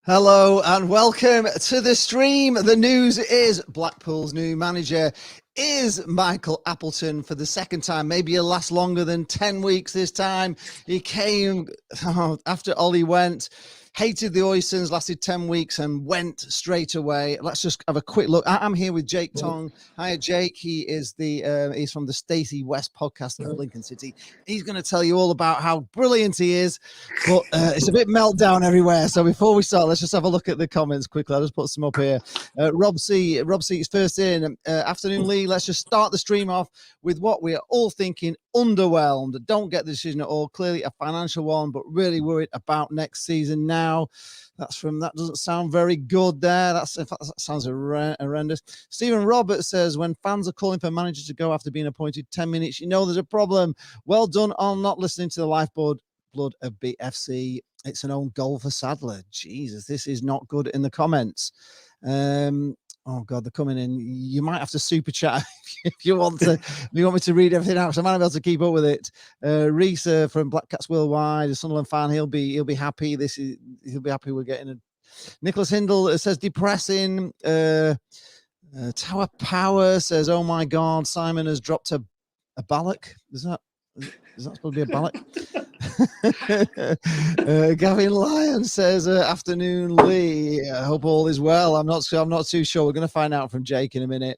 Hello and welcome to the stream. The news is Blackpool's new manager is Michael Appleton for the second time. Maybe he'll last longer than 10 weeks this time. He came after Ollie went, hated the Oystons, lasted 10 weeks and went straight away. Let's just have a quick look. I'm here with Jake Tonge. Hi, Jake. He is he's from the Stacey West Podcast of Lincoln City. He's going to tell you all about how brilliant he is, but it's a bit meltdown everywhere. So before we start, let's just have a look at the comments quickly. I'll just put some up here. Rob C is first in. Afternoon, Lee. Let's just start the stream off with what we are all thinking. Underwhelmed. Don't get the decision at all. Clearly a financial one, but really worried about next season now. That doesn't sound very good there. That sounds horrendous. Stephen Roberts says, when fans are calling for a manager to go after being appointed 10 minutes, you know there's a problem. Well done on not listening to the lifeblood of BFC. It's an own goal for Sadler. Jesus, this is not good in the comments. Oh God, they're coming in. You might have to super chat if you want to. If you want me to read everything out, so I might not be able to keep up with it. Reese from Black Cats Worldwide, a Sunderland fan. He'll be happy. He'll be happy we're getting a. Nicholas Hindle says depressing. Tower Power says, oh my God, Simon has dropped a Balak. Is that supposed to be a Balak? Gavin Lyon says, afternoon, Lee. I hope all is well. I'm not too sure. We're going to find out from Jake in a minute.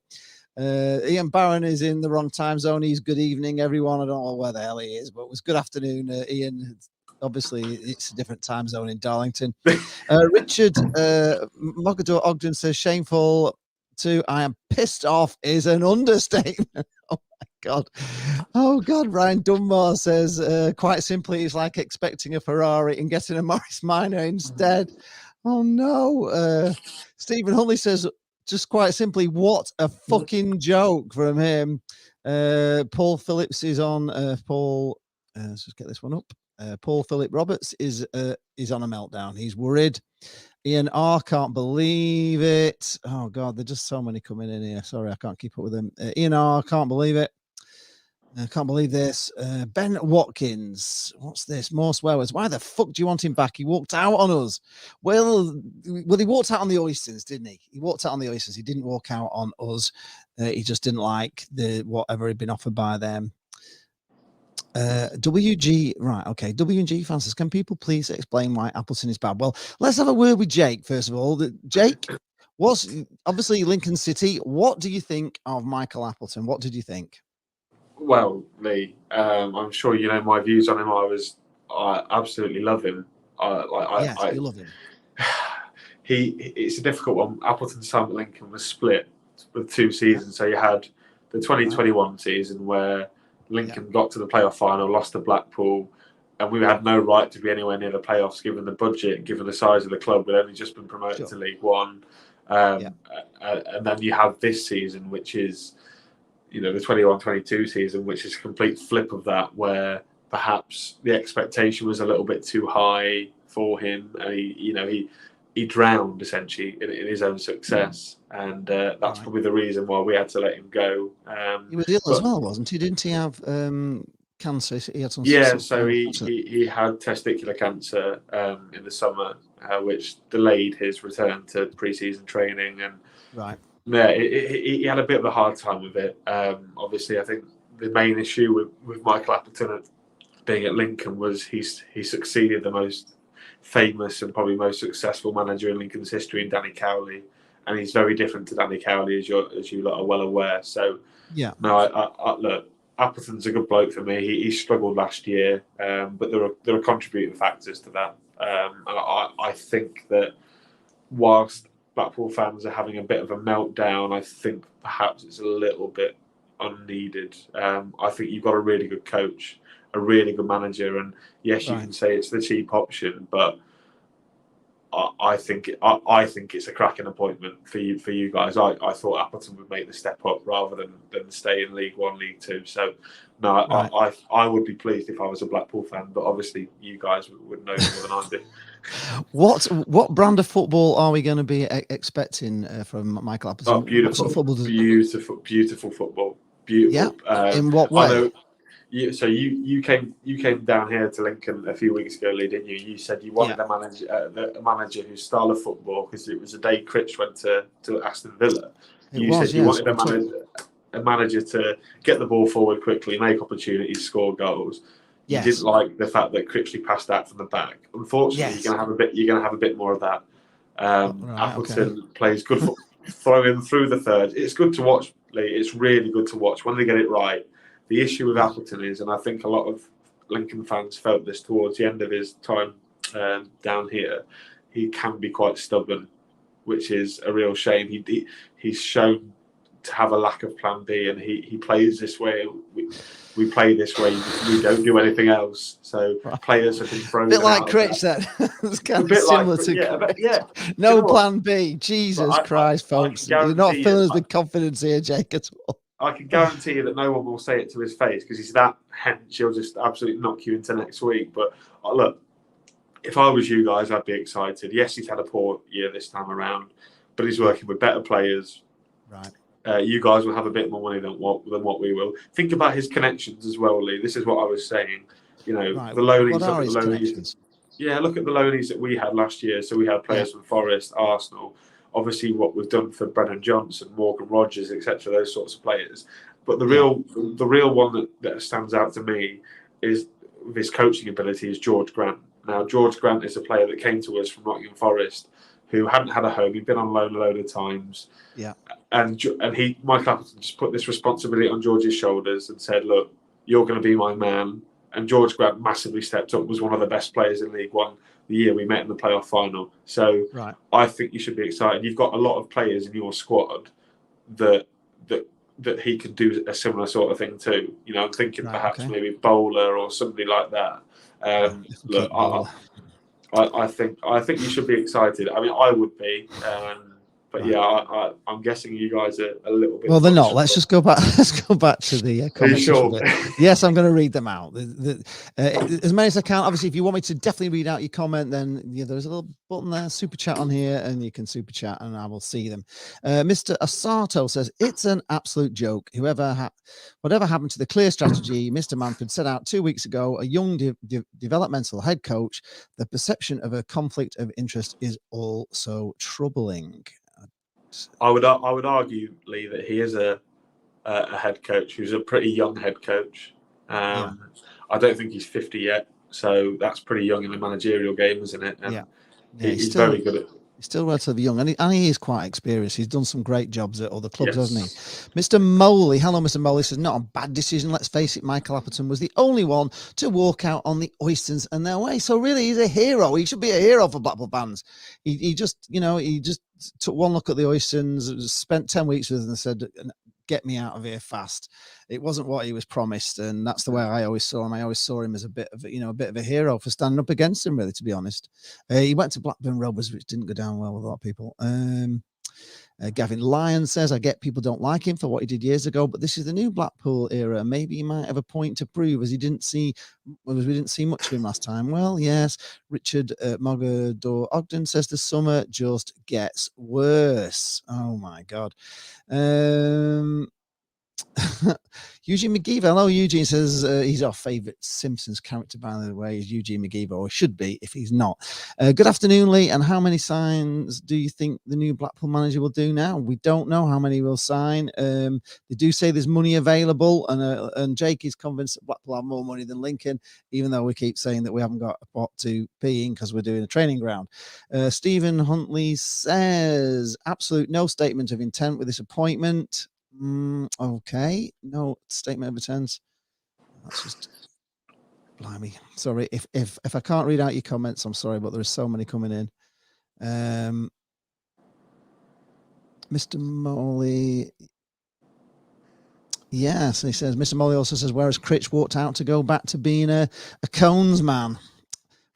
Ian Barron is in the wrong time zone. He's good evening, everyone. I don't know where the hell he is, but it was good afternoon, Ian. Obviously, it's a different time zone in Darlington. Richard Mogador Ogden says, shameful too. I am pissed off is an understatement. God. Oh, God. Ryan Dunmore says, quite simply, it's like expecting a Ferrari and getting a Morris Minor instead. Oh, no. Stephen Huntley says, just quite simply, what a fucking joke from him. Paul Phillips is on. Let's just get this one up. Paul Philip Roberts is on a meltdown. He's worried. Ian R. can't believe it. Oh, God. There's just so many coming in here. Sorry, I can't keep up with them. Ian R. can't believe it. I can't believe this. Ben Watkins, what's this? More swear words. Why the fuck do you want him back? He walked out on us. Well, he walked out on the Oystons, didn't he? He walked out on the Oystons. He didn't walk out on us. He just didn't like whatever had been offered by them. WG, right, okay. WG fans says, can people please explain why Appleton is bad? Well, let's have a word with Jake, first of all. Jake was obviously Lincoln City. What do you think of Michael Appleton? What did you think? Well, Lee, I'm sure you know my views on him. I absolutely love him. You love him. It's a difficult one. Appleton's time at Lincoln was split with 2 seasons. So you had the 2021 season where Lincoln got to the playoff final, lost to Blackpool, and we had no right to be anywhere near the playoffs given the budget, given the size of the club. We'd only just been promoted to League One. And then you have this season, which is, the 21-22 season, which is a complete flip of that, where perhaps the expectation was a little bit too high for him, and he drowned essentially in his own success, and that's probably the reason why we had to let him go. He was ill as well, wasn't he? Didn't he have cancer? He had some. Yeah, so he had testicular cancer in the summer, which delayed his return to pre-season training, and yeah, he had a bit of a hard time with it. Obviously, I think the main issue with Michael Appleton being at Lincoln was he succeeded the most famous and probably most successful manager in Lincoln's history in Danny Cowley, and he's very different to Danny Cowley, as you lot are well aware. So yeah, no, I look, Appleton's a good bloke for me. He struggled last year, but there are contributing factors to that. And I think that whilst Blackpool fans are having a bit of a meltdown, I think perhaps it's a little bit unneeded. I think you've got a really good coach, a really good manager, and yes, you can say it's the cheap option, but I think it's a cracking appointment for you guys. I thought Appleton would make the step up rather than stay in League One, League Two. So no, I would be pleased if I was a Blackpool fan, but obviously you guys would know more than I do. What brand of football are we going to be expecting from Michael Appleton? Oh, beautiful football. Beautiful. Yeah. In what way? You came down here to Lincoln a few weeks ago, Lee, didn't you? You said you wanted a manager whose style of football, because it was the day Critch went to Aston Villa. You wanted a manager to get the ball forward quickly, make opportunities, score goals. You didn't like the fact that Critchley passed out from the back. Unfortunately, you're going to have a bit more of that. Appleton plays good football, throwing through the third. It's good to watch, Lee. It's really good to watch when they get it right. The issue with Appleton is, and I think a lot of Lincoln fans felt this towards the end of his time down here, he can be quite stubborn, which is a real shame. He's shown to have a lack of plan B, and he plays this way. We play this way. We don't do anything else. So players have been thrown. A bit like Critch, then. It's kind of similar to no plan B. Jesus Christ, folks! You're not filling us with confidence here, Jake, at all. I can guarantee you that no one will say it to his face, because he's that hench. He'll just absolutely knock you into next week. But look, if I was you guys, I'd be excited. Yes, he's had a poor year this time around, but he's working with better players. Right. You guys will have a bit more money than what we will. Think about his connections as well, Lee. This is what I was saying. The loanies. What are his connections? Yeah, look at the loanies that we had last year. So we had players from Forest, Arsenal. Obviously, what we've done for Brennan Johnson, Morgan Rogers, etc., those sorts of players. But the real one that stands out to me is his coaching ability is George Grant. Now, George Grant is a player that came to us from Nottingham Forest, who hadn't had a home. He'd been on loan a load of times. Yeah. And Michael Appleton just put this responsibility on George's shoulders and said, look, you're going to be my man. And George Grant massively stepped up, was one of the best players in League One the year we met in the playoff final. So I think you should be excited. You've got a lot of players in your squad that he can do a similar sort of thing too. I'm thinking perhaps maybe Bowler or somebody like that. Look, I think you should be excited. I mean, I would be. But I'm guessing you guys are a little bit. Well, they're not. Let's just go back. Let's go back to the comments. Sure? Yes, I'm going to read them out. As many as I can. Obviously, if you want me to definitely read out your comment, then there's a little button there, super chat on here, and you can super chat, and I will see them. Mr. Asato says it's an absolute joke. Whatever happened to the clear strategy Mr. Manford set out 2 weeks ago? A young developmental head coach. The perception of a conflict of interest is also troubling. I would argue, Lee, that he is a head coach who's a pretty young head coach. I don't think he's 50 yet, so that's pretty young in the managerial game, isn't it? And he's still very good at. He's still relatively young, and he is quite experienced. He's done some great jobs at other clubs, hasn't he? Mr. Moley, hello, Mr. Moley, says, not a bad decision. Let's face it, Michael Appleton was the only one to walk out on the Oystons and their way. So really, he's a hero. He should be a hero for Blackpool fans. He just took one look at the Oystons, spent 10 weeks with them and said, get me out of here fast. It wasn't what he was promised, and that's the way I always saw him. I always saw him as a bit of a hero for standing up against him, really, to be honest. He went to Blackburn Rovers, which didn't go down well with a lot of people. Gavin Lyon says, I get people don't like him for what he did years ago, but this is the new Blackpool era. Maybe he might have a point to prove, as we didn't see much of him last time. Well, yes. Richard Mogador Ogden says the summer just gets worse. Oh my God. Eugene McGeever, hello. Eugene says he's our favourite Simpsons character, by the way. Is Eugene McGeever, or should be if he's not. Good afternoon, Lee. And how many signs do you think the new Blackpool manager will do now? We don't know how many will sign. They do say there's money available, and Jake is convinced that Blackpool have more money than Lincoln, even though we keep saying that we haven't got a pot to pee in because we're doing a training ground. Stephen Huntley says absolute no statement of intent with this appointment. Okay, no statement of intent. That's just blimey. Sorry if I can't read out your comments. I'm sorry, but there are so many coming in. Mr. Molly, yes, and he says Mr. Molly also says, whereas Critch walked out to go back to being a Cones man,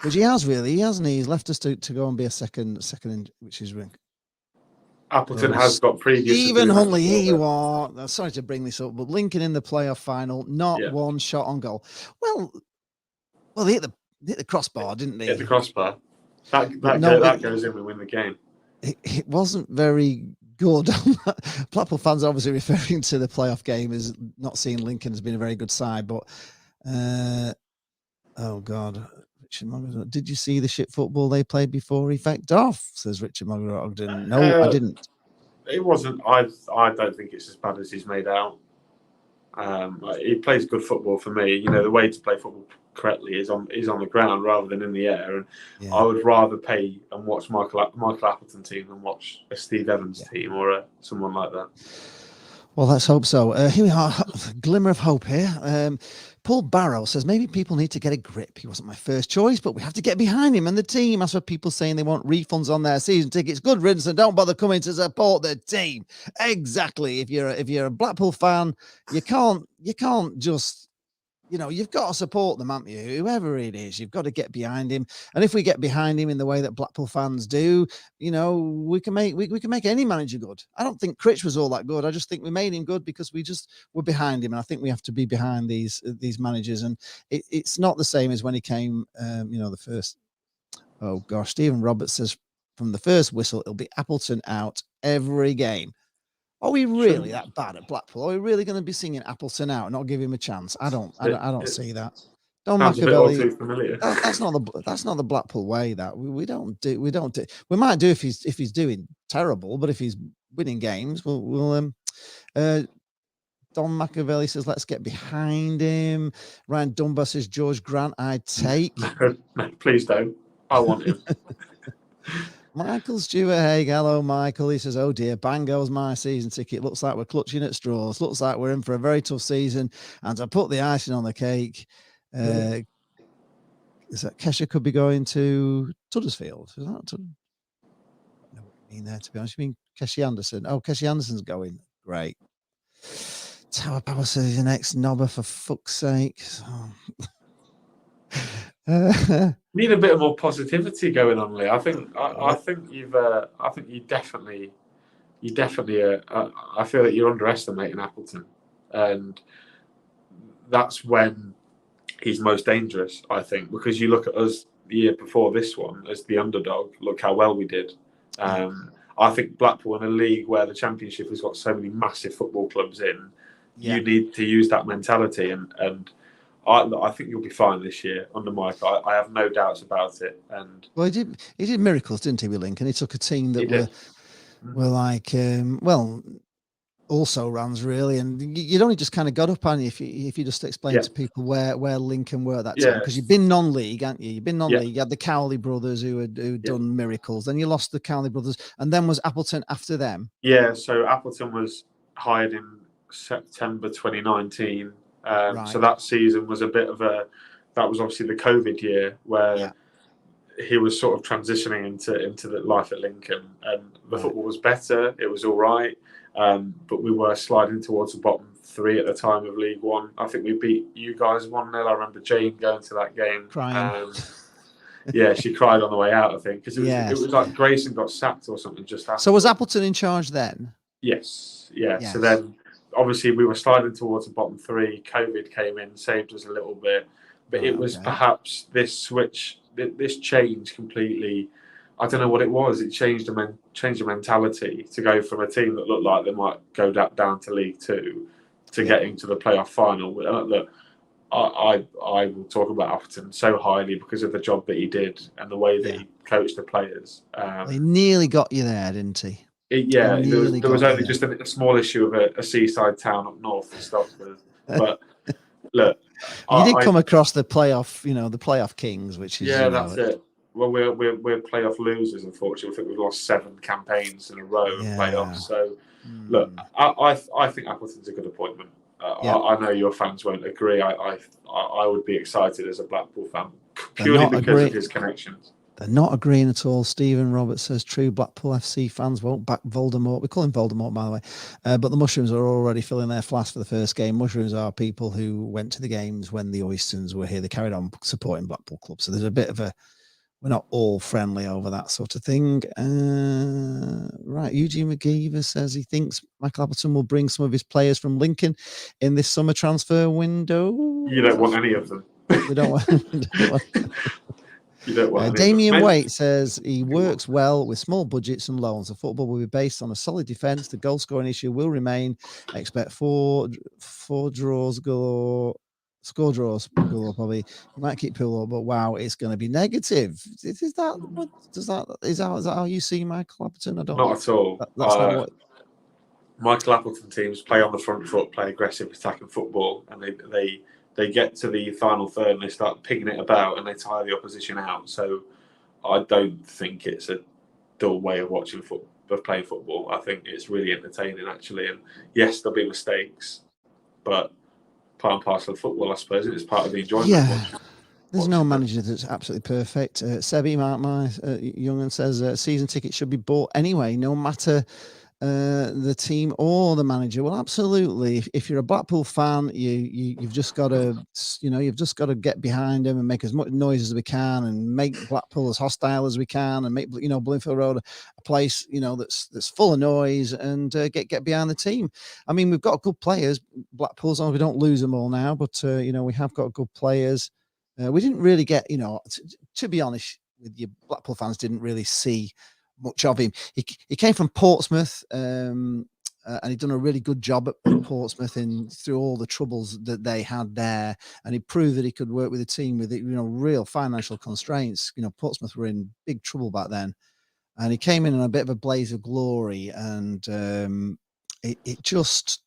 which he has really, hasn't he? He's left us to go and be a second, which is Appleton has got previous. Stephen Huntley, here you are. Sorry to bring this up, but Lincoln in the playoff final, not one shot on goal. Well, they hit the crossbar, didn't they? Hit the crossbar. That goes in, we win the game. It wasn't very good. Blackpool fans are obviously referring to the playoff game as not seeing Lincoln as being a very good side, but Oh God, Richard Mogger. Did you see the shit football they played before he fecked off? Says Richard Mogger Ogden. No, I didn't. It wasn't. I don't think it's as bad as he's made out. He plays good football for me. You know, the way to play football correctly is on the ground rather than in the air. And I would rather pay and watch Michael Appleton team than watch a Steve Evans team or someone like that. Well, let's hope so. Here we are, glimmer of hope here. Paul Barrow says, maybe people need to get a grip. He wasn't my first choice, but we have to get behind him and the team. As for people saying they want refunds on their season tickets, good riddance and don't bother coming to support the team. Exactly. If you're a Blackpool fan, you can't just, you've got to support them, haven't you? Whoever it is, you've got to get behind him. And if we get behind him in the way that Blackpool fans do, we can make any manager good. I don't think Critch was all that good. I just think we made him good because we just were behind him. And I think we have to be behind these managers. And it's not the same as when he came, the first. Oh gosh, Stephen Roberts says from the first whistle, it'll be Appleton out every game. Are we really that bad at Blackpool? Are we really going to be singing Appleton out and not give him a chance? I don't see that. Don Machiavelli. That's not the Blackpool way. That we don't do. We might do if he's doing terrible, but if he's winning games, we'll. Don Machiavelli says, let's get behind him. Ryan Dunbar says, George Grant, I'd take. No, please don't. I want him. Michael Stewart Haig, hello Michael. He says, oh dear, bang goes my season ticket. Looks like we're clutching at straws. Looks like we're in for a very tough season. And to put the icing on the cake, is that Kesha could be going to Tuddersfield? Is that I don't know what you mean there, to be honest. You mean Keshy Anderson? Oh, Keshy Anderson's going. Great. Tower Power says he's an ex-nobber, for fuck's sake. Need a bit of more positivity going on, Lee. I think you definitely. I feel that you're underestimating Appleton, and that's when he's most dangerous. I think because you look at us the year before this one as the underdog. Look how well we did. I think Blackpool in a league where the Championship has got so many massive football clubs in, you need to use that mentality and. I think you'll be fine this year under Mike. I have no doubts about it. And well, he did miracles, didn't he, with Lincoln? He took a team that were like also runs really, and you'd only just kind of got up on you if you just explain to people where Lincoln were at that time, because you've been non-league, haven't you? You've been non-league. You had the Cowley brothers who had done miracles. Then you lost the Cowley brothers, and then was Appleton after them? Yeah, so Appleton was hired in September 2019. So that season was a bit of that was obviously the COVID year where he was sort of transitioning into the life at Lincoln, and the football was better. It was all right, but we were sliding towards the bottom three at the time of League One. I think we beat you guys 1-0. I remember Jane going to that game. Crying. She cried on the way out, I think, because it was like Grayson got sacked or something just after. So was Appleton in charge then? Yes. So then obviously we were sliding towards the bottom three. COVID came in, saved us a little bit, but it was perhaps this switch, this change completely. I don't know what it was. It changed the mentality to go from a team that looked like they might go down to League Two to getting to the playoff final. Look, I will talk about Appleton so highly because of the job that he did and the way that he coached the players. He nearly got you there, didn't he? There was only just a small issue of a seaside town up north and stuff. But look, you did come across the playoff, the playoff kings, which is that's it. Well, we're playoff losers, unfortunately. I think we've lost 7 campaigns in a row in playoffs. So, look, I think Appleton's a good appointment. I know your fans won't agree. I would be excited as a Blackpool fan purely because of his connections. They're not agreeing at all. Stephen Roberts says true Blackpool FC fans won't back Voldemort. We call him Voldemort, by the way. But the Mushrooms are already filling their flask for the first game. Mushrooms are people who went to the games when the Oystons were here. They carried on supporting Blackpool clubs. So there's a bit of we're not all friendly over that sort of thing. Right. Eugene McGeever says he thinks Michael Appleton will bring some of his players from Lincoln in this summer transfer window. You don't want any of them. We don't want Damien Waite says he works well with small budgets and loans. The football will be based on a solid defence. The goal scoring issue will remain. I expect four draws galore. Score draws, Poole probably. You might keep Poole, but wow, it's going to be negative. Is that how you see Michael Appleton? I don't. Not at all. That's not what. Michael Appleton teams play on the front foot, play aggressive attacking football, and they get to the final third and they start picking it about and they tire the opposition out. So I don't think it's a dull way of watching playing football. I think it's really entertaining, actually. And yes, there'll be mistakes, but part and parcel of football, I suppose. It's part of the enjoyment. Yeah. There's no manager that's absolutely perfect. Sebi, my young'un says season tickets should be bought anyway, no matter the team or the manager. Well, absolutely. If you're a Blackpool fan, you've just got to get behind them and make as much noise as we can and make Blackpool as hostile as we can and make Bloomfield Road a place that's full of noise and get behind the team. I mean, we've got good players. Blackpool's on. We don't lose them all now, but we have got good players. We didn't really get, to be honest with you, Blackpool fans didn't really see much of him. He came from Portsmouth, and he'd done a really good job at Portsmouth through all the troubles that they had there. And he proved that he could work with a team with real financial constraints. Portsmouth were in big trouble back then, and he came in a bit of a blaze of glory. And he just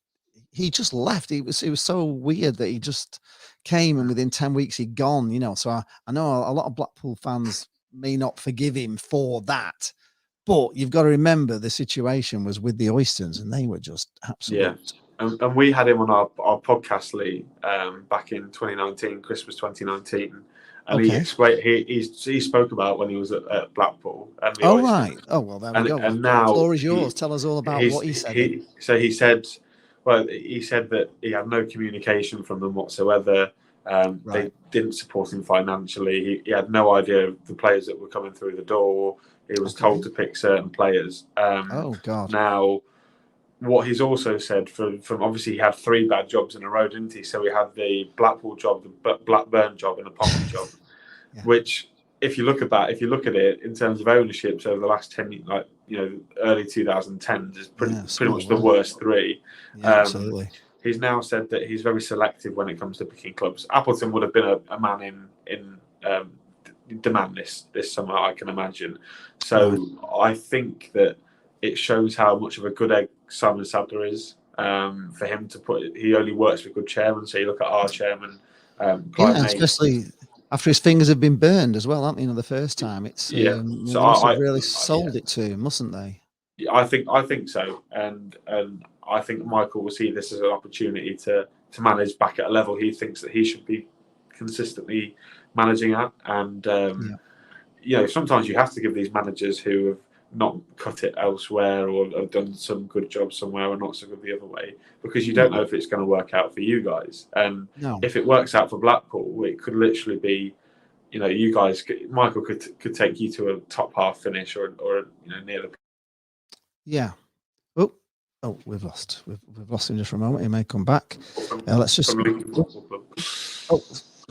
left. It was so weird that he just came and within 10 weeks he'd gone. So I know a lot of Blackpool fans may not forgive him for that. But you've got to remember the situation was with the Oystons, and they were just absolute. Yeah, and we had him on our podcast, Lee, back in 2019, Christmas 2019, and Okay. he explained. He spoke about when he was at Blackpool. And the Oh, Oystons. right. Oh, well, there we go. And now the floor is yours. Tell us all about what he said. He said that he had no communication from them whatsoever. Right. They didn't support him financially. He had no idea of the players that were coming through the door. He was told to pick certain players. Oh, God. Now, what he's also said from obviously he had 3 bad jobs in a row, didn't he? So he had the Blackpool job, the Blackburn job, and the Pompey job. Yeah. Which, if you look at it in terms of ownerships over the last 10, early 2010s, is pretty much the worst 3. Yeah, absolutely. He's now said that he's very selective when it comes to picking clubs. Appleton would have been a man in demand this summer, I can imagine. So I think that it shows how much of a good egg Simon Sadler is. For him to put, he only works with good chairmen. So you look at our chairman, especially after his fingers have been burned as well, haven't you? The first time, it's so I really sold it to him, mustn't they? I think so, and I think Michael will see this as an opportunity to manage back at a level he thinks that he should be consistently managing at. And sometimes you have to give these managers who have not cut it elsewhere or have done some good job somewhere or not so good the other way, because you don't know if it's going to work out for you guys. And if it works out for Blackpool, it could literally be, you guys, Michael could take you to a top half finish or near the. Yeah. Oh, we've lost him just for a moment. He may come back. Let's just.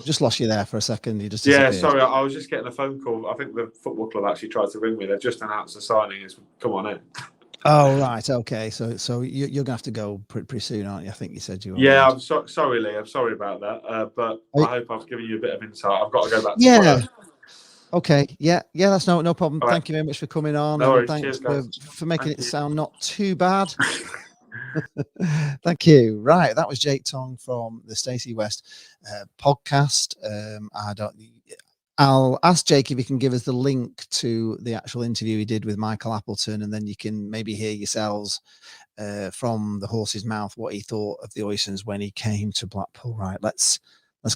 Just lost you there for a second. You just disappeared. Sorry. I was just getting a phone call. I think the football club actually tried to ring me. They've just announced the signing. Is come on in. Oh right, okay. So you're gonna have to go pretty soon, aren't you? I think you said you were. Yeah, I'm sorry, Lee. I'm sorry about that. But I hope I've given you a bit of insight. I've got to go back. To Okay. Yeah. That's no problem. All Thank you very much for coming on. No worries. Thanks for making it you. Sound not too bad. Thank you. Right, that was Jake Tonge from the Stacey West podcast. I'll ask Jake if he can give us the link to the actual interview he did with Michael Appleton, and then you can maybe hear yourselves from the horse's mouth what he thought of the Oystons when he came to Blackpool. Right, let's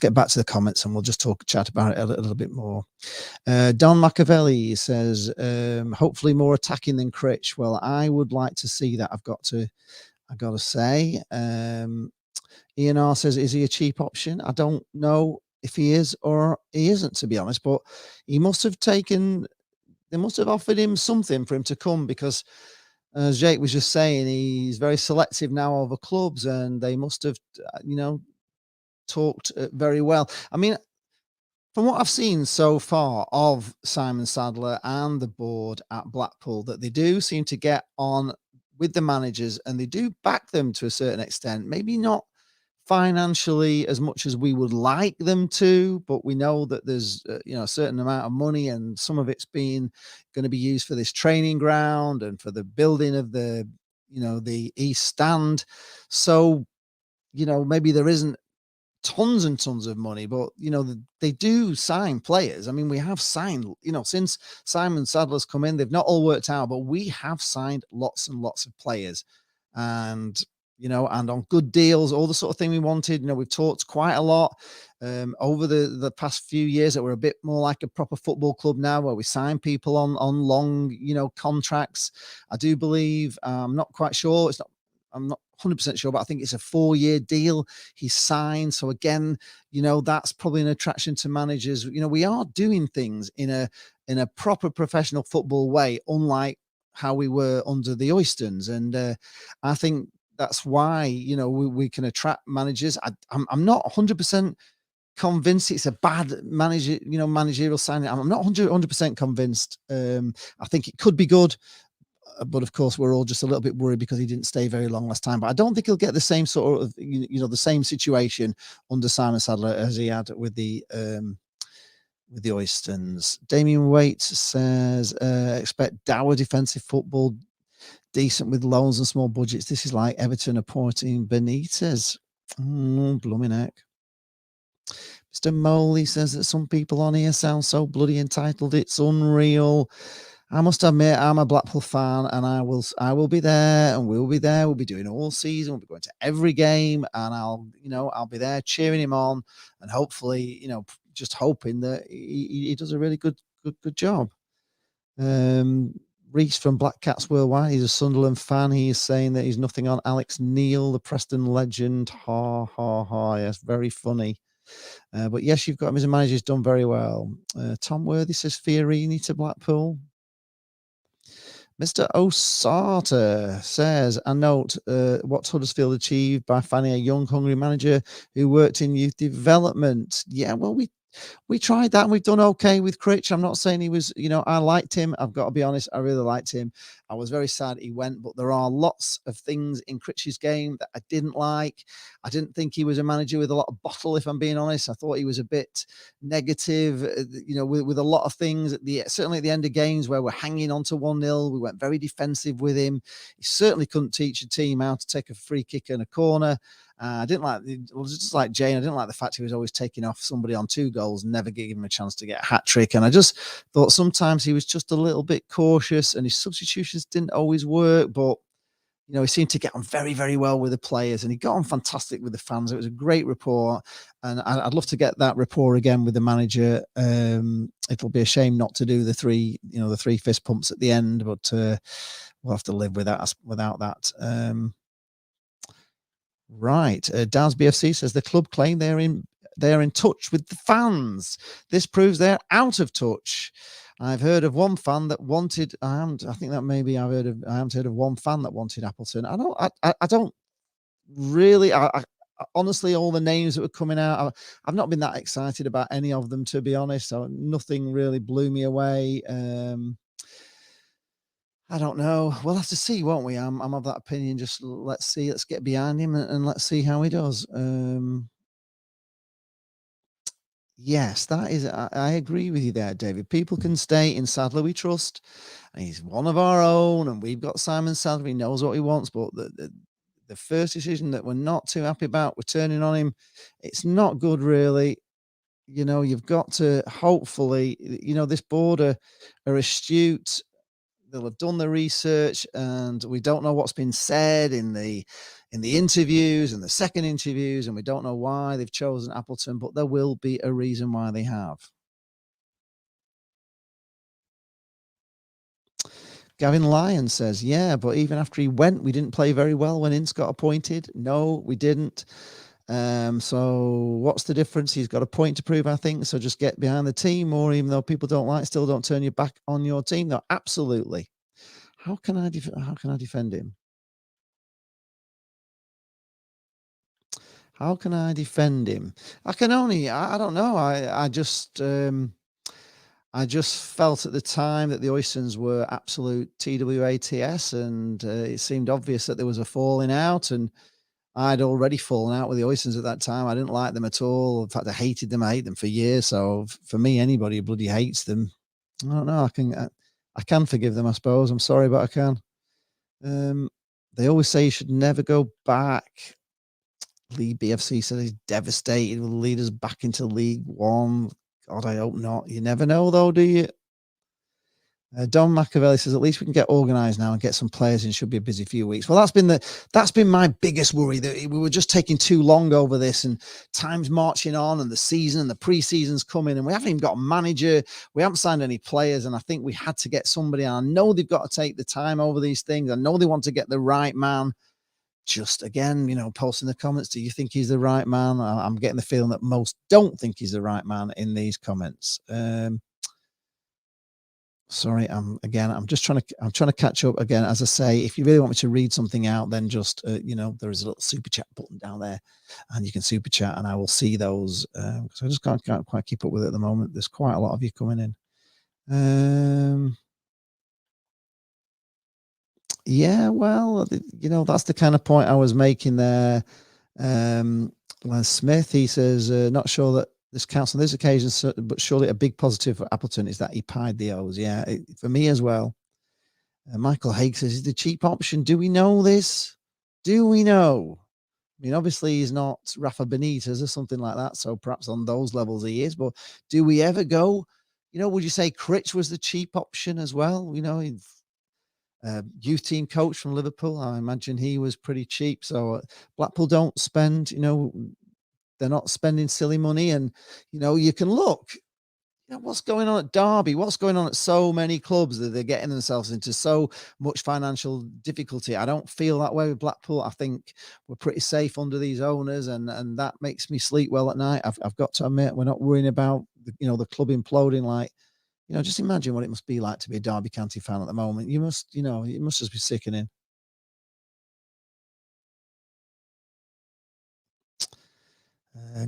get back to the comments and we'll just chat about it a little bit more. Don Machiavelli says, hopefully more attacking than Critch. Well, I would like to see that. I've got to say. Ian R says, is he a cheap option? I don't know if he is or he isn't, to be honest, but they must have offered him something for him to come, because as Jake was just saying, he's very selective now over clubs, and they must have, talked very well. I mean, from what I've seen so far of Simon Sadler and the board at Blackpool, that they do seem to get on with the managers and they do back them to a certain extent, maybe not financially as much as we would like them to, but we know that there's a certain amount of money, and some of it's going to be used for this training ground and for the building of the East Stand. So maybe there isn't tons and tons of money, but they do sign players. I mean, we have signed, since Simon Sadler's come in, they've not all worked out, but we have signed lots and lots of players, and and on good deals, all the sort of thing we wanted. We've talked quite a lot over the past few years that we're a bit more like a proper football club now, where we sign people on long, contracts. I do believe, I'm not quite sure. I'm not 100% sure, but I think it's a 4-year deal he signed. So again, that's probably an attraction to managers. We are doing things in a proper professional football way, unlike how we were under the Oystons. And I think that's why, we can attract managers. I'm not 100% convinced it's a bad managerial signing. I'm not 100% convinced. I think it could be good. But of course, we're all just a little bit worried because he didn't stay very long last time. But I don't think he'll get the same sort of, the same situation under Simon Sadler as he had with the Oystons. Damien Waite says, expect dour defensive football, decent with loans and small budgets. This is like Everton appointing Benitez. Blooming heck. Mr. Moley says that some people on here sound so bloody entitled. It's unreal. I must admit, I'm a Blackpool fan, and I will be there, and we'll be there. We'll be doing all season. We'll be going to every game, and I'll be there cheering him on, and hopefully, just hoping that he does a really good job. Reese from Black Cats Worldwide, he's a Sunderland fan. He is saying that he's nothing on Alex Neil, the Preston legend. Ha ha ha! Yes, very funny. But yes, you've got him as a manager. He's done very well. Tom Worthy says Fiorini to Blackpool. Mr. Osata says, I note what Huddersfield achieved by finding a young, hungry manager who worked in youth development. Yeah, well, we tried that and we've done okay with Critch. I'm not saying he was, I liked him. I've got to be honest, I really liked him. I was very sad he went, but there are lots of things in Critch's game that I didn't like. I didn't think he was a manager with a lot of bottle, if I'm being honest. I thought he was a bit negative, with a lot of things. Certainly at the end of games where we're hanging on to 1-0, we went very defensive with him. He certainly couldn't teach a team how to take a free kick in a corner. I didn't like, just like Jane, I didn't like the fact he was always taking off somebody on 2 goals, never giving him a chance to get a hat trick. And I just thought sometimes he was just a little bit cautious, and his substitutions didn't always work. But, he seemed to get on very, very well with the players, and he got on fantastic with the fans. It was a great rapport, and I'd love to get that rapport again with the manager. It'll be a shame not to do the 3 fist pumps at the end, but we'll have to live with that, without that. Right. Downs BFC says the club claim they're in touch with the fans. This proves they're out of touch. I've heard of one fan that wanted. I haven't heard of one fan that wanted Appleton. I don't really. I honestly, all the names that were coming out, I've not been that excited about any of them, to be honest. So nothing really blew me away. I don't know. We'll have to see, won't we? I'm of that opinion. Just let's see. Let's get behind him and let's see how he does. Yes, that is. I agree with you there, David. People can stay in Sadler. We trust. And he's one of our own, and we've got Simon Sadler. He knows what he wants. But the first decision that we're not too happy about, we're turning on him. It's not good, really. You've got to hopefully. This board are astute. They'll have done the research, and we don't know what's been said in the interviews and the second interviews, and we don't know why they've chosen Appleton, but there will be a reason why they have. Gavin Lyon says, yeah, but even after he went, we didn't play very well when Ince got appointed. No, we didn't. So what's the difference? He's got a point to prove, I think. So just get behind the team, or even though people don't like, still don't turn your back on your team. No, absolutely. How can I defend him? How can I defend him? I can only, I don't know. I just felt at the time that the Oystons were absolute TWATS, and it seemed obvious that there was a falling out, and I'd already fallen out with the Oystons at that time. I didn't like them at all. In fact, I hated them. I hate them for years. So for me, anybody who bloody hates them, I don't know. I can forgive them, I suppose. I'm sorry, but I can. They always say you should never go back. Lee BFC said he's devastated. Will lead us back into League One. God, I hope not. You never know, though, do you? Don Machiavelli says, at least we can get organised now and get some players in. Should be a busy few weeks. Well, that's been my biggest worry, that we were just taking too long over this, and time's marching on, and the season and the pre-season's coming, and we haven't even got a manager. We haven't signed any players, and I think we had to get somebody. I know they've got to take the time over these things. I know they want to get the right man. Just again, post in the comments, do you think he's the right man? I'm getting the feeling that most don't think he's the right man in these comments. Sorry, I'm just trying to catch up again. As I say, if you really want me to read something out, then just there is a little super chat button down there, and you can super chat, and I will see those. Because I just can't quite keep up with it at the moment. There's quite a lot of you coming in. Yeah, well, that's the kind of point I was making there. Les Smith, he says, not sure that this counts on this occasion, but surely a big positive for Appleton is that he pied the O's. Yeah, for me as well. Michael Haig says, is the cheap option. Do we know this? Do we know? I mean, obviously he's not Rafa Benitez or something like that, so perhaps on those levels he is, but do we ever go, would you say Critch was the cheap option as well? Youth team coach from Liverpool, I imagine he was pretty cheap. So Blackpool don't spend, they're not spending silly money, and you can look, what's going on at Derby, what's going on at so many clubs that they're getting themselves into so much financial difficulty. I don't feel that way with Blackpool. I think we're pretty safe under these owners, and that makes me sleep well at night. I've got to admit, we're not worrying about the club imploding. Like, just imagine what it must be like to be a Derby County fan at the moment. You must, it must just be sickening.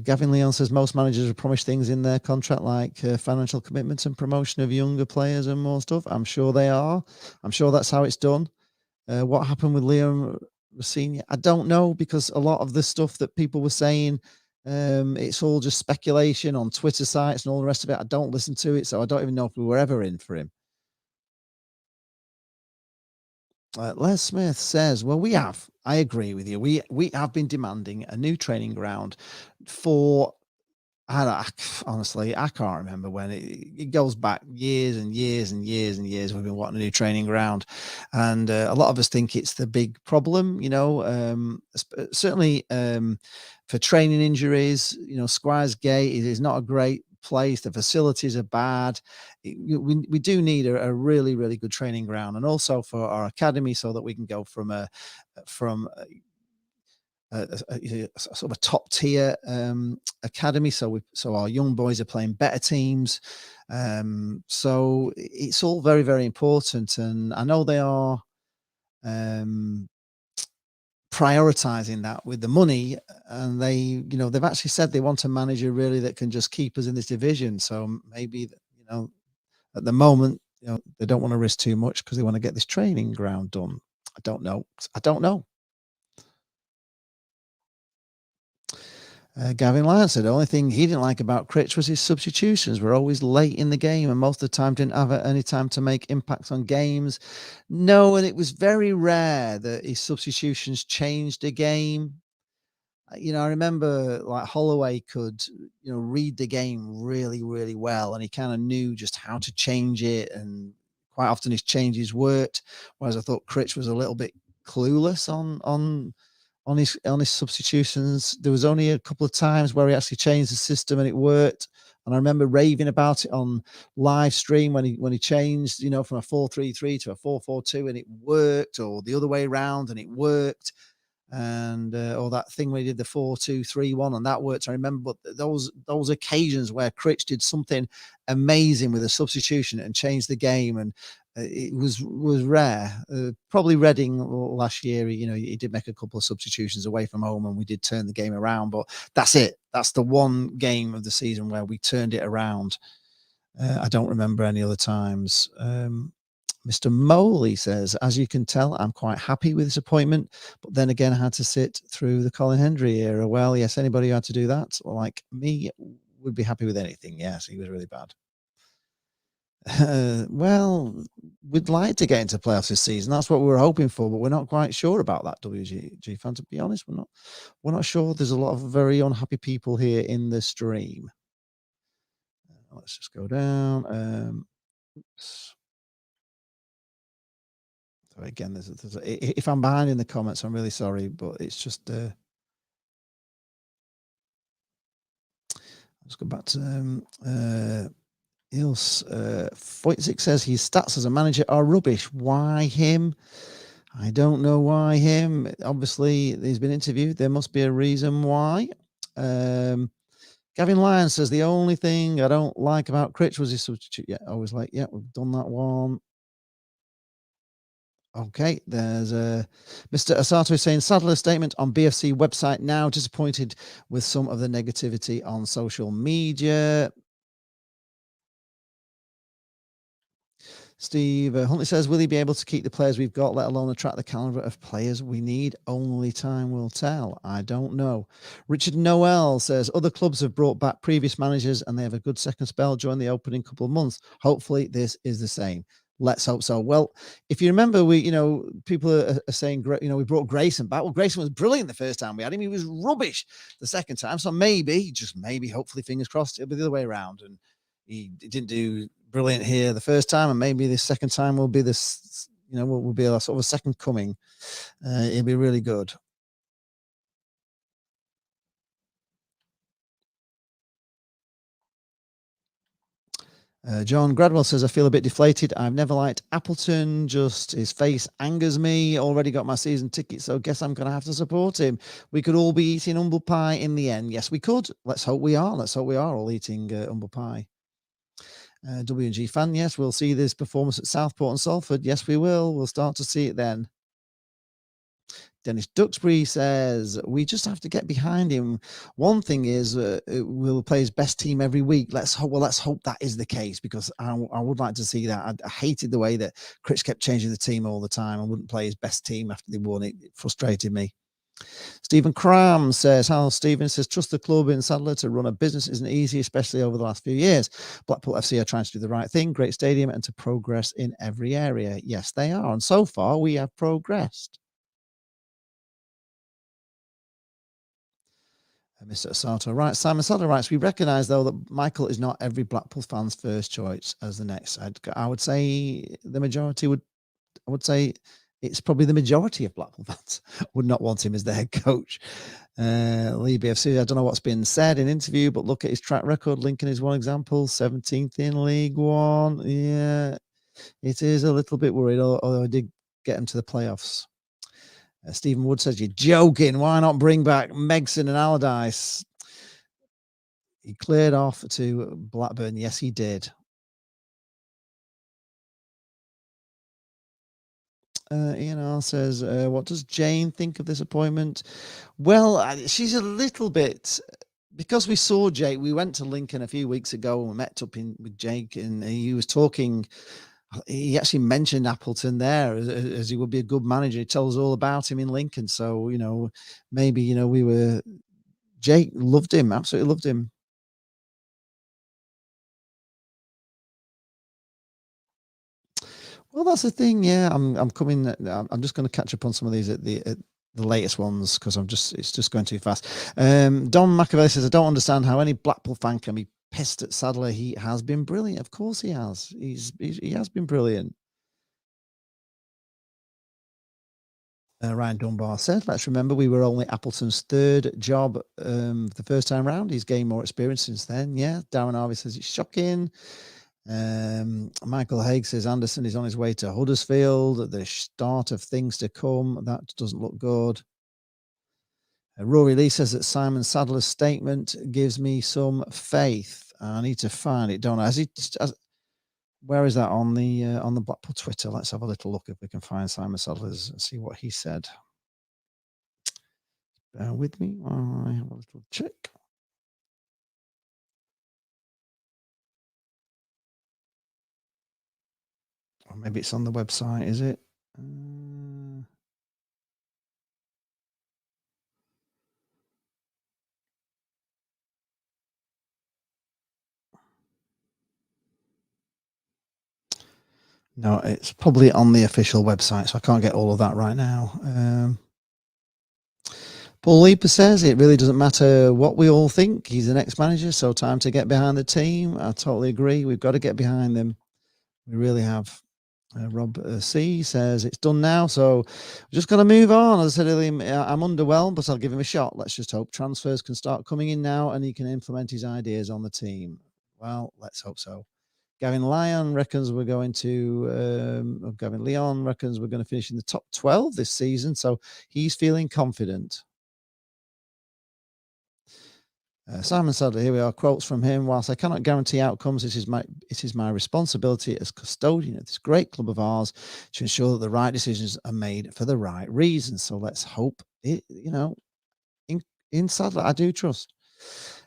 Gavin Leon says most managers have promised things in their contract like financial commitments and promotion of younger players and more stuff. I'm sure they are. I'm sure that's how it's done. What happened with Liam Rossini? I don't know, because a lot of the stuff that people were saying, it's all just speculation on Twitter sites and all the rest of it. I don't listen to it, so I don't even know if we were ever in for him. Les Smith says, well, we have. I agree with you. We have been demanding a new training ground for, honestly, I can't remember when. It goes back years and years and years and years. We've been wanting a new training ground, and a lot of us think it's the big problem. Certainly for training injuries. Squires Gate is not a great place. The facilities are bad. We do need a really, really good training ground, and also for our academy, so that we can go from a sort of a top tier academy. So our young boys are playing better teams. So it's all very, very important, and I know they are prioritizing that with the money, and they've actually said they want a manager really that can just keep us in this division. So maybe at the moment they don't want to risk too much because they want to get this training ground done. I don't know. Gavin Lyon said the only thing he didn't like about Critch was his substitutions were always late in the game, and most of the time didn't have any time to make impacts on games. No, and it was very rare that his substitutions changed a game. I remember like Holloway could, read the game really, really well, and he kind of knew just how to change it, and quite often his changes worked. Whereas I thought Critch was a little bit clueless on his substitutions. There was only a couple of times where he actually changed the system and it worked. And I remember raving about it on live stream when he changed, from a 4-3-3 to a 4-4-2, and it worked, or the other way around and it worked. And or that thing where he did the 4-2-3-1 and that worked. I remember, but those occasions where Critch did something amazing with a substitution and changed the game, and it was rare. Probably Reading last year, he did make a couple of substitutions away from home, and we did turn the game around. But that's it. That's the one game of the season where we turned it around. I don't remember any other times. Mr. Moley says, as you can tell, I'm quite happy with this appointment, but then again, I had to sit through the Colin Hendry era. Well, yes, anybody who had to do that, like me, would be happy with anything. Yes, he was really bad. Well, we'd like to get into playoffs this season. That's what we were hoping for, but we're not quite sure about that, WG fan. To be honest, we're not sure. There's a lot of very unhappy people here in the stream. Let's just go down. Oops. So again, if I'm behind in the comments, I'm really sorry, but it's just. Let's go back to Ilse. Foytzik says his stats as a manager are rubbish. Why him? I don't know why him. Obviously, he's been interviewed. There must be a reason why. Gavin Lyons says the only thing I don't like about Critch was his substitute. Yeah, I was like, yeah, we've done that one. Okay, there's Mr. Asato saying Sadler statement on BFC website now. Disappointed with some of the negativity on social media. Steve Huntley says, will he be able to keep the players we've got, let alone attract the caliber of players we need? Only time will tell. I don't know. Richard Noel says, other clubs have brought back previous managers and they have a good second spell during the opening couple of months. Hopefully this is the same. Let's hope so. Well, if you remember, people are saying, we brought Grayson back. Well, Grayson was brilliant the first time we had him. He was rubbish the second time. So maybe, just maybe, hopefully, fingers crossed, it'll be the other way around. And he didn't do brilliant here the first time, and maybe the second time will be this, will be a sort of a second coming. It'll be really good. John Gradwell says, I feel a bit deflated. I've never liked Appleton. Just his face angers me. Already got my season ticket, so guess I'm going to have to support him. We could all be eating humble pie in the end. Yes, we could. Let's hope we are. Let's hope we are all eating humble pie. W&G fan, yes, we'll see this performance at Southport and Salford. Yes, we will. We'll start to see it then. Dennis Duxbury says, we just have to get behind him. One thing is, we'll play his best team every week. Let's hope that is the case, because I would like to see that. I hated the way that Critch kept changing the team all the time and wouldn't play his best team after they won. It frustrated me. Stephen Cram says, hello, Stephen. Says, trust the club in Sadler to run a business isn't easy, especially over the last few years. Blackpool FC are trying to do the right thing, great stadium, and to progress in every area. Yes, they are. And so far, we have progressed. Mr. Asato writes, Simon Sadler writes, we recognise, though, that Michael is not every Blackpool fan's first choice as the next. I would say the majority it's probably the majority of Blackpool fans would not want him as the head coach. Lee BFC, I don't know what's been said in interview, but look at his track record. Lincoln is one example, 17th in League One. Yeah, it is a little bit worried, although I did get him to the playoffs. Stephen Wood says, you're joking. Why not bring back Megson and Allardyce? He cleared off to Blackburn. Yes, he did. Ian says, what does Jane think of this appointment? Well, she's a little bit, because we saw Jake. We went to Lincoln a few weeks ago and we met up with Jake, and he was talking. He actually mentioned Appleton there as he would be a good manager. He told us all about him in Lincoln. So, maybe, Jake loved him, absolutely loved him. Well, that's the thing. Yeah, I'm coming. I'm just going to catch up on some of these at the latest ones, because it's just going too fast. Don Machiavelli says, I don't understand how any Blackpool fan can be pissed at Sadler. He has been brilliant. Of course he has. He has been brilliant. Ryan Dunbar said, let's remember we were only Appleton's third job the first time round. He's gained more experience since then. Yeah. Darren Harvey says it's shocking. Michael Haig says Anderson is on his way to Huddersfield. The start of things to come. That doesn't look good. Rory Lee says that Simon Sadler's statement gives me some faith. I need to find it, don't I? Where is that on the Blackpool Twitter? Let's have a little look if we can find Simon Sadler's and see what he said. Bear with me while I have a little check. Or maybe it's on the website, is it? No, it's probably on the official website, so I can't get all of that right now. Paul Leaper says it really doesn't matter what we all think. He's the next manager, so time to get behind the team. I totally agree. We've got to get behind them. We really have. Rob C says it's done now, so we're just going to move on. As I said earlier, I'm underwhelmed, but I'll give him a shot. Let's just hope transfers can start coming in now and he can implement his ideas on the team. Well, let's hope so. Gavin Leon reckons we're going to finish in the top 12 this season, so he's feeling confident. Simon Sadler, here we are. Quotes from him. Whilst I cannot guarantee outcomes, it is my responsibility as custodian of this great club of ours to ensure that the right decisions are made for the right reasons. So let's hope it. In Sadler, I do trust.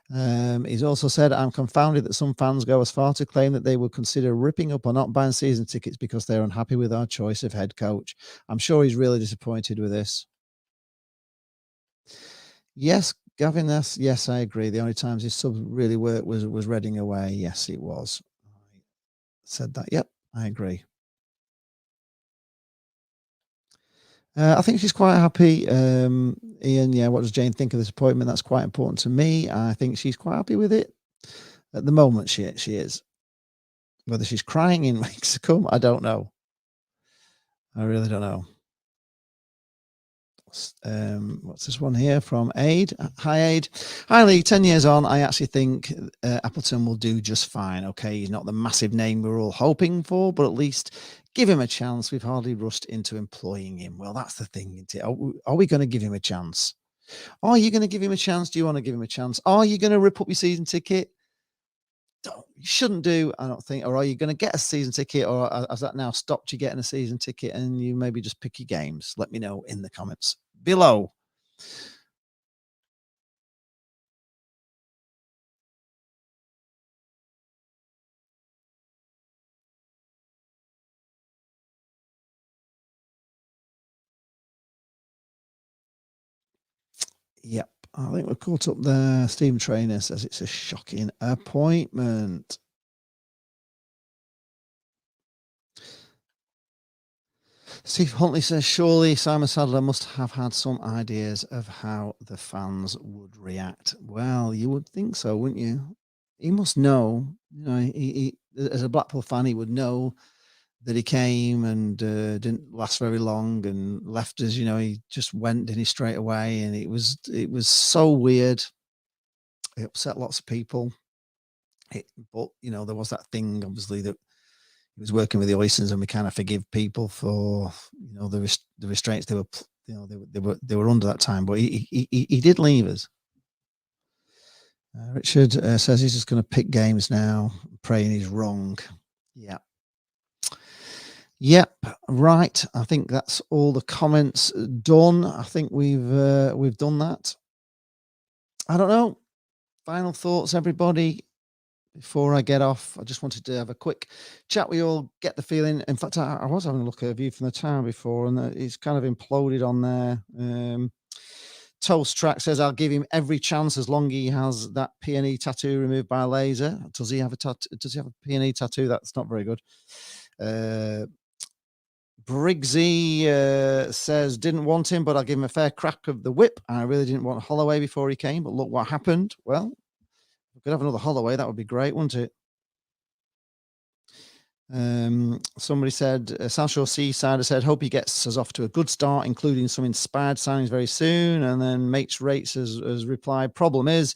He's also said, I'm confounded that some fans go as far to claim that they would consider ripping up or not buying season tickets because they're unhappy with our choice of head coach. I'm sure he's really disappointed with this. Yes, Gavin, yes, I agree. The only times his sub really worked was Reading away. Yes, it was. I said that. Yep, I agree. I think she's quite happy. Ian, yeah, what does Jane think of this appointment? That's quite important to me. I think she's quite happy with it. At the moment, she is. Whether she's crying in weeks to come, I don't know. I really don't know. What's this one here from Aid? Hi, Aid. Hi, Lee. 10 years on, I actually think Appleton will do just fine. Okay, he's not the massive name we're all hoping for, but at least give him a chance. We've hardly rushed into employing him. Well, that's the thing, isn't it? Are we going to give him a chance? Are you going to give him a chance? Do you want to give him a chance? Are you going to rip up your season ticket? You shouldn't do, I don't think. Or are you going to get a season ticket, or has that now stopped you getting a season ticket and you maybe just pick your games? Let me know in the comments below. Yep, I think we're caught up there. Stephen Trainer says it's a shocking appointment. Steve Huntley says, surely Simon Sadler must have had some ideas of how the fans would react. Well, you would think so, wouldn't you? He must know, he as a Blackpool fan, he would know that he came and didn't last very long and left us. He just went, didn't he, straight away, and it was so weird. It upset lots of people. But there was that thing, obviously, that he was working with the Oystons, and we kind of forgive people for the restraints they were they were under that time. But he did leave us. Richard says he's just going to pick games now, praying he's wrong. Yeah. Yep, right. I think that's all the comments done. I think we've done that. I don't know. Final thoughts, everybody. Before I get off, I just wanted to have a quick chat with you all, get the feeling. In fact, I was having a look at a view from the tower before, and it's kind of imploded on there. Toast Track says, I'll give him every chance as long as he has that P&E tattoo removed by a laser. Does he have a tattoo? Does he have a P&E tattoo? That's not very good. Briggsy says, didn't want him, but I'll give him a fair crack of the whip. I really didn't want Holloway before he came, but look what happened. Well, if we could have another Holloway, that would be great, wouldn't it? Somebody said, South Shore Seasider said, hope he gets us off to a good start, including some inspired signings very soon. And then Mates Rates has replied, problem is,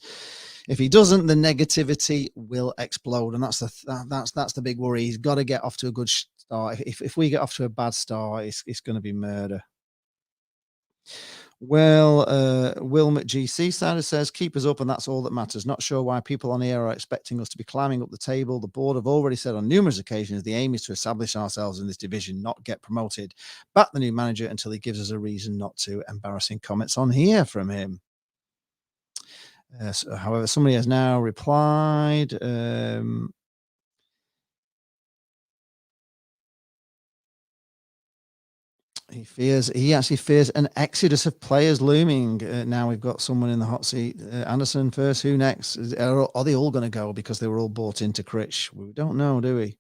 if he doesn't, the negativity will explode. And that's the big worry. He's got to get off to a good start. If we get off to a bad start, it's going to be murder. Well, Will McGC Sider says, keep us up and that's all that matters. Not sure why people on here are expecting us to be climbing up the table. The board have already said on numerous occasions the aim is to establish ourselves in this division, not get promoted. Back the new manager until he gives us a reason not to. Embarrassing comments on here from him. However, somebody has now replied. He actually fears an exodus of players looming. Now we've got someone in the hot seat. Anderson first. Who next? Are they all going to go because they were all bought into Critch? We don't know, do we?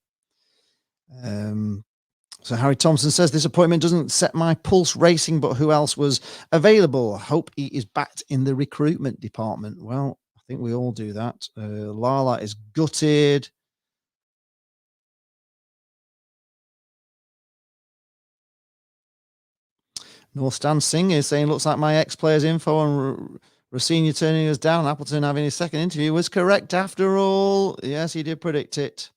So Harry Thompson says this appointment doesn't set my pulse racing, but who else was available? Hope he is backed in the recruitment department. Well, I think we all do that. Lala is gutted. North Stan Singh is saying, looks like my ex-players info and Rossini turning us down. Appleton having his second interview was correct after all. Yes, he did predict it.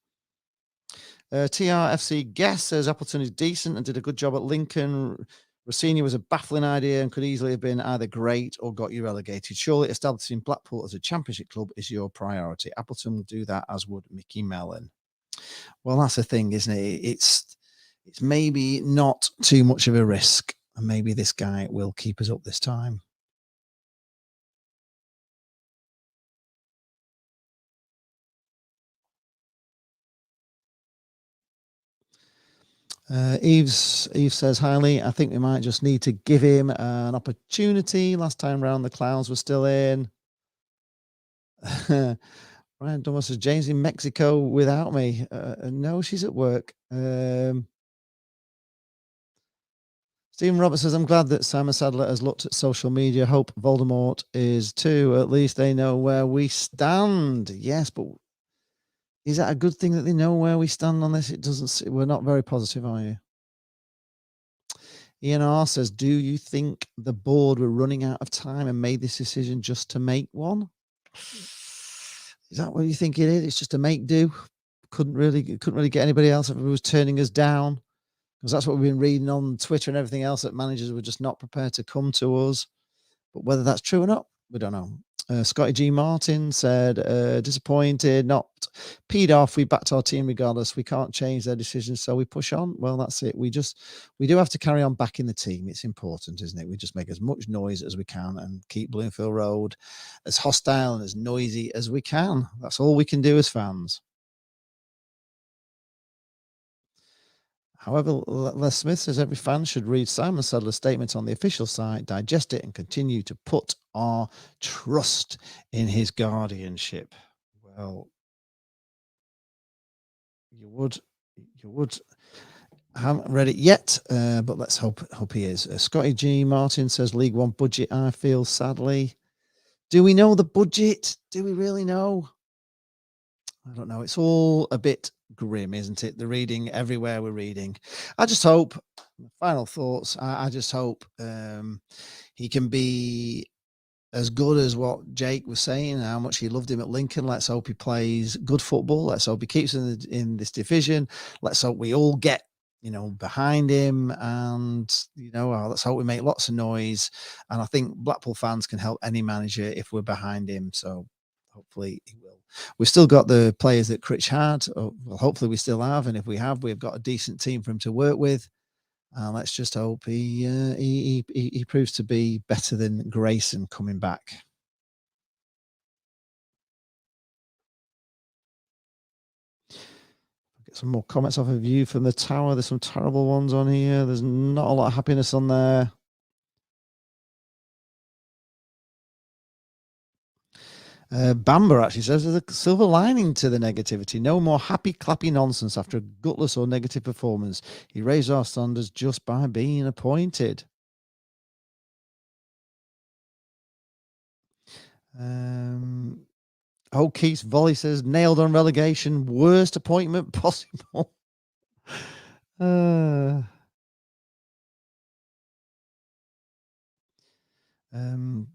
TRFC Guest says Appleton is decent and did a good job at Lincoln. Rossini was a baffling idea and could easily have been either great or got you relegated. Surely establishing Blackpool as a championship club is your priority. Appleton will do that, as would Mickey Mellon. Well, that's the thing, isn't it? It's maybe not too much of a risk. And maybe this guy will keep us up this time. Eve says, highly, I think we might just need to give him an opportunity. Last time round, the clowns were still in. Brian Thomas says, James in Mexico without me. No, she's at work. Stephen Roberts says, I'm glad that Simon Sadler has looked at social media. Hope Voldemort is too. At least they know where we stand. Yes, but is that a good thing that they know where we stand on this? It doesn't. We're not very positive, are you? Ian R says, do you think the board were running out of time and made this decision just to make one? Is that what you think it is? It's just to make do? Couldn't really get anybody else if it was turning us down. Because that's what we've been reading on Twitter and everything else, that managers were just not prepared to come to us. But whether that's true or not, we don't know. Scotty G. Martin said, disappointed, not peed off. We backed our team regardless. We can't change their decisions, so we push on. Well, that's it. We do have to carry on backing the team. It's important, isn't it? We just make as much noise as we can and keep Bloomfield Road as hostile and as noisy as we can. That's all we can do as fans. However, Les Smith says every fan should read Simon Sadler's statement on the official site, digest it, and continue to put our trust in his guardianship. Well, you would. I haven't read it yet, but let's hope he is. Scotty G. Martin says League One budget, I feel, sadly. Do we know the budget? Do we really know? I don't know. It's all a bit grim, isn't it? The reading everywhere we're reading. I just hope, final thoughts, I just hope he can be as good as what Jake was saying, how much he loved him at Lincoln. Let's hope he plays good football. Let's hope he keeps in this division. Let's hope we all get, behind him, and, let's hope we make lots of noise. And I think Blackpool fans can help any manager if we're behind him. So hopefully he will. We've still got the players that Critch had. Well, hopefully we still have. And if we have, we've got a decent team for him to work with. Let's just hope he proves to be better than Grayson coming back. Get some more comments off of you from the tower. There's some terrible ones on here. There's not a lot of happiness on there. Bamber actually says there's a silver lining to the negativity. No more happy clappy nonsense after a gutless or negative performance. He raised our standards just by being appointed. Keith's volley says nailed on relegation, worst appointment possible.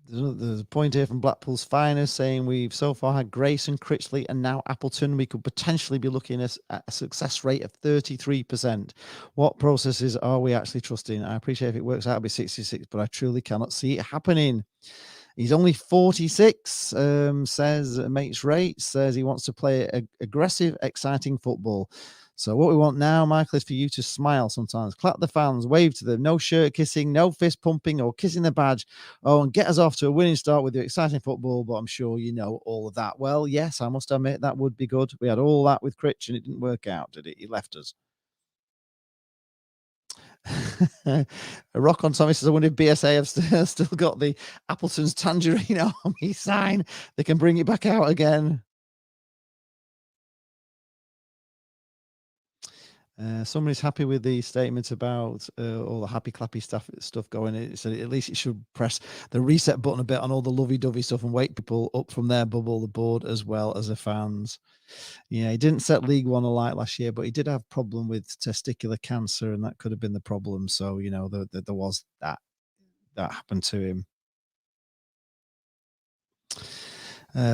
There's a point here from Blackpool's finest saying we've so far had Grayson, Critchley, and now Appleton. We could potentially be looking at a success rate of 33%. What processes are we actually trusting? I appreciate if it works out, it'll be 66, but I truly cannot see it happening. He's only 46, says Mates Rate, says he wants to play aggressive, exciting football. So what we want now, Michael, is for you to smile sometimes. Clap the fans, wave to them. No shirt kissing, no fist pumping or kissing the badge. Oh, and get us off to a winning start with your exciting football. But I'm sure you know all of that. Well, yes, I must admit that would be good. We had all that with Critch and it didn't work out, did it? He left us. Rock on Tommy says, I wonder if BSA have still got the Appleton's Tangerine Army sign. They can bring it back out again. Somebody's happy with the statement about all the happy clappy stuff going. So at least it should press the reset button a bit on all the lovey-dovey stuff and wake people up from their bubble, the board as well as the fans. Yeah, he didn't set League One alight last year, but he did have a problem with testicular cancer, and that could have been the problem. So, you know, there was that happened to him.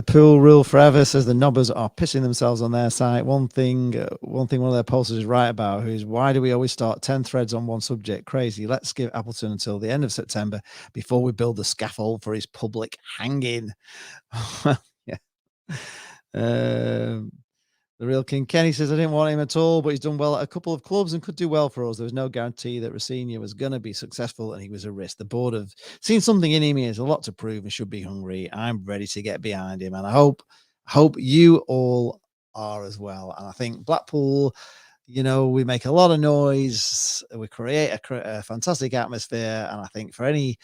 Pool rule forever says the knobbers are pissing themselves on their site. One thing one of their posters is right about is why do we always start 10 threads on one subject? Crazy. Let's give Appleton until the end of September before we build the scaffold for his public hanging. Yeah. The real King Kenny says, I didn't want him at all, but he's done well at a couple of clubs and could do well for us. There was no guarantee that Rossini was going to be successful, and he was a risk. The board have seen something in him. He has a lot to prove and should be hungry. I'm ready to get behind him, and I hope you all are as well. And I think Blackpool, you know, we make a lot of noise. We create a fantastic atmosphere, and I think for any...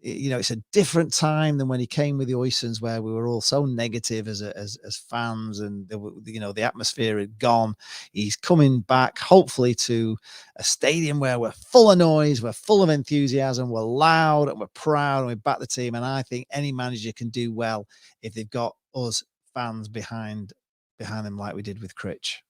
You know, it's a different time than when he came with the Oystons, where we were all so negative as fans, and you know, the atmosphere had gone. He's coming back, hopefully, to a stadium where we're full of noise, we're full of enthusiasm, we're loud, and we're proud, and we back the team. And I think any manager can do well if they've got us fans behind them, like we did with Critch.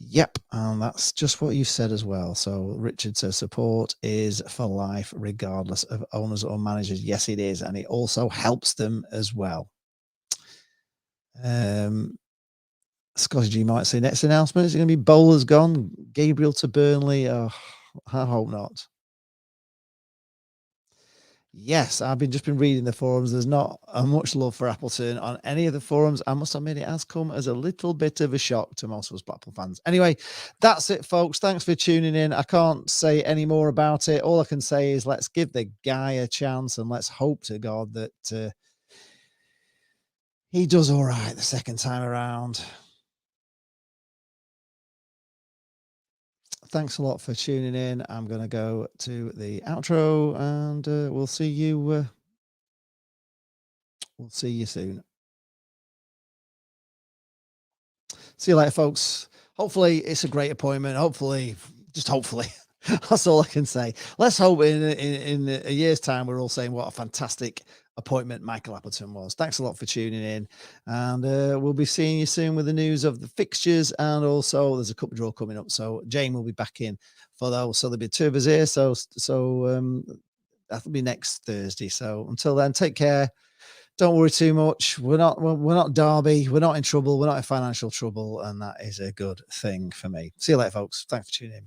Yep, and that's just what you said as well. So Richard says support is for life, regardless of owners or managers. Yes, it is, and it also helps them as well. Scotty G might say next announcement is it going to be Bowler's gone, Gabriel to Burnley. Oh, I hope not. Yes, I've just been reading the forums. There's not much love for Appleton on any of the forums. I must admit, it has come as a little bit of a shock to most of us Blackpool fans. Anyway, that's it, folks. Thanks for tuning in. I can't say any more about it. All I can say is let's give the guy a chance, and let's hope to God that he does all right the second time around. Thanks a lot for tuning in. I'm going to go to the outro, and we'll see you. We'll see you soon. See you later, folks. Hopefully, it's a great appointment. Hopefully, just hopefully. That's all I can say. Let's hope in a year's time we're all saying what a fantastic appointment Michael Appleton was. Thanks a lot for tuning in, and we'll be seeing you soon with the news of the fixtures, and also there's a cup draw coming up, so Jane will be back in for those. So there'll be two of us here, so that'll be next Thursday. So until then, take care. Don't worry too much. We're not Derby. We're not in trouble. We're not in financial trouble, and that is a good thing for me. See you later, folks. Thanks for tuning in.